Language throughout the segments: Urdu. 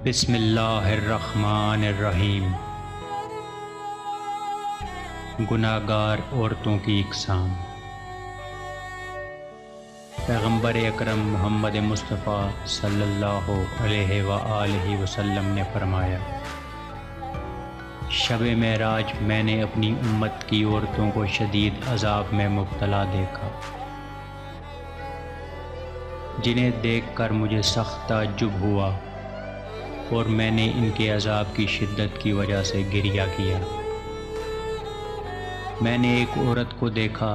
بسم اللہ الرحمن الرحیم۔ گناہگار عورتوں کی اقسام۔ پیغمبر اکرم محمد مصطفیٰ صلی اللہ علیہ وآلہ وسلم نے فرمایا، شب معراج میں نے اپنی امت کی عورتوں کو شدید عذاب میں مبتلا دیکھا، جنہیں دیکھ کر مجھے سخت تعجب ہوا اور میں نے ان کے عذاب کی شدت کی وجہ سے گریہ کیا۔ میں نے ایک عورت کو دیکھا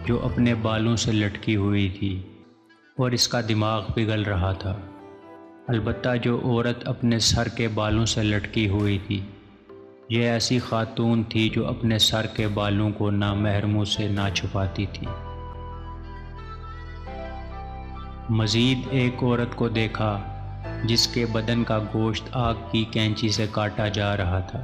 جو اپنے بالوں سے لٹکی ہوئی تھی اور اس کا دماغ پگھل رہا تھا۔ البتہ جو عورت اپنے سر کے بالوں سے لٹکی ہوئی تھی، یہ ایسی خاتون تھی جو اپنے سر کے بالوں کو نامحرموں سے نہ چھپاتی تھی۔ مزید ایک عورت کو دیکھا جس کے بدن کا گوشت آگ کی کینچی سے کاٹا جا رہا تھا۔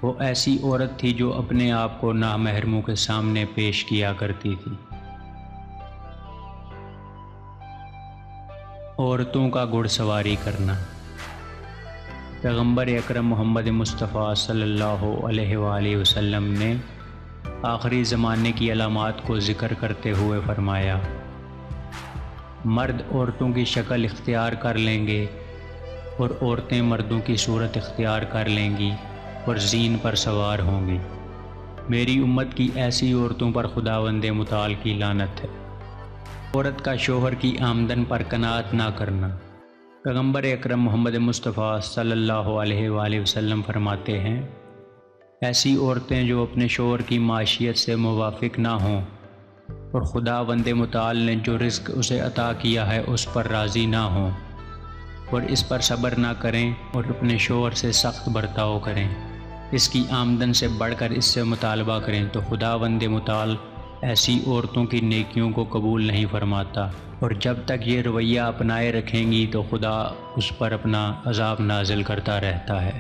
وہ ایسی عورت تھی جو اپنے آپ کو نامحرموں کے سامنے پیش کیا کرتی تھی۔ عورتوں کا گھڑ سواری کرنا۔ پیغمبر اکرم محمد مصطفیٰ صلی اللہ علیہ وآلہ وسلم نے آخری زمانے کی علامات کو ذکر کرتے ہوئے فرمایا، مرد عورتوں کی شکل اختیار کر لیں گے اور عورتیں مردوں کی صورت اختیار کر لیں گی اور زین پر سوار ہوں گی۔ میری امت کی ایسی عورتوں پر خداوند متعال کی لعنت ہے۔ عورت کا شوہر کی آمدن پر قناعت نہ کرنا۔ پیغمبر اکرم محمد مصطفیٰ صلی اللہ علیہ وآلہ وسلم فرماتے ہیں، ایسی عورتیں جو اپنے شوہر کی معیشت سے موافق نہ ہوں اور خداوند متعال نے جو رزق اسے عطا کیا ہے اس پر راضی نہ ہوں اور اس پر صبر نہ کریں اور اپنے شوہر سے سخت برتاؤ کریں، اس کی آمدن سے بڑھ کر اس سے مطالبہ کریں، تو خداوند متعال ایسی عورتوں کی نیکیوں کو قبول نہیں فرماتا، اور جب تک یہ رویہ اپنائے رکھیں گی تو خدا اس پر اپنا عذاب نازل کرتا رہتا ہے۔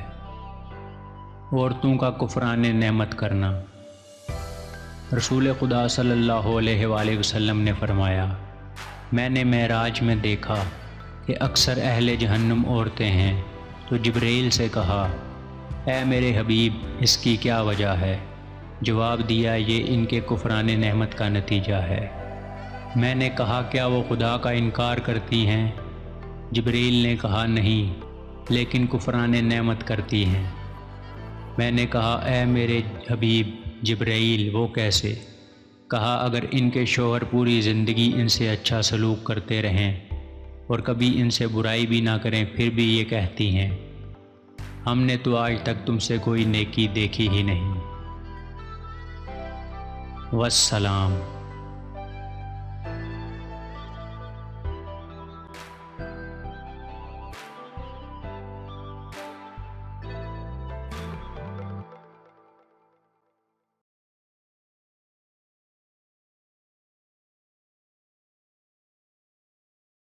عورتوں کا کفران نعمت کرنا۔ رسول خدا صلی اللہ علیہ وآلہ وسلم نے فرمایا، میں نے معراج میں دیکھا کہ اکثر اہل جہنم عورتیں ہیں، تو جبرائیل سے کہا، اے میرے حبیب، اس کی کیا وجہ ہے؟ جواب دیا، یہ ان کے کفران نعمت کا نتیجہ ہے۔ میں نے کہا، کیا وہ خدا کا انکار کرتی ہیں؟ جبرائیل نے کہا، نہیں، لیکن کفران نعمت کرتی ہیں۔ میں نے کہا، اے میرے حبیب جبرائیل، وہ کیسے؟ کہا، اگر ان کے شوہر پوری زندگی ان سے اچھا سلوک کرتے رہیں اور کبھی ان سے برائی بھی نہ کریں، پھر بھی یہ کہتی ہیں، ہم نے تو آج تک تم سے کوئی نیکی دیکھی ہی نہیں۔ والسلام۔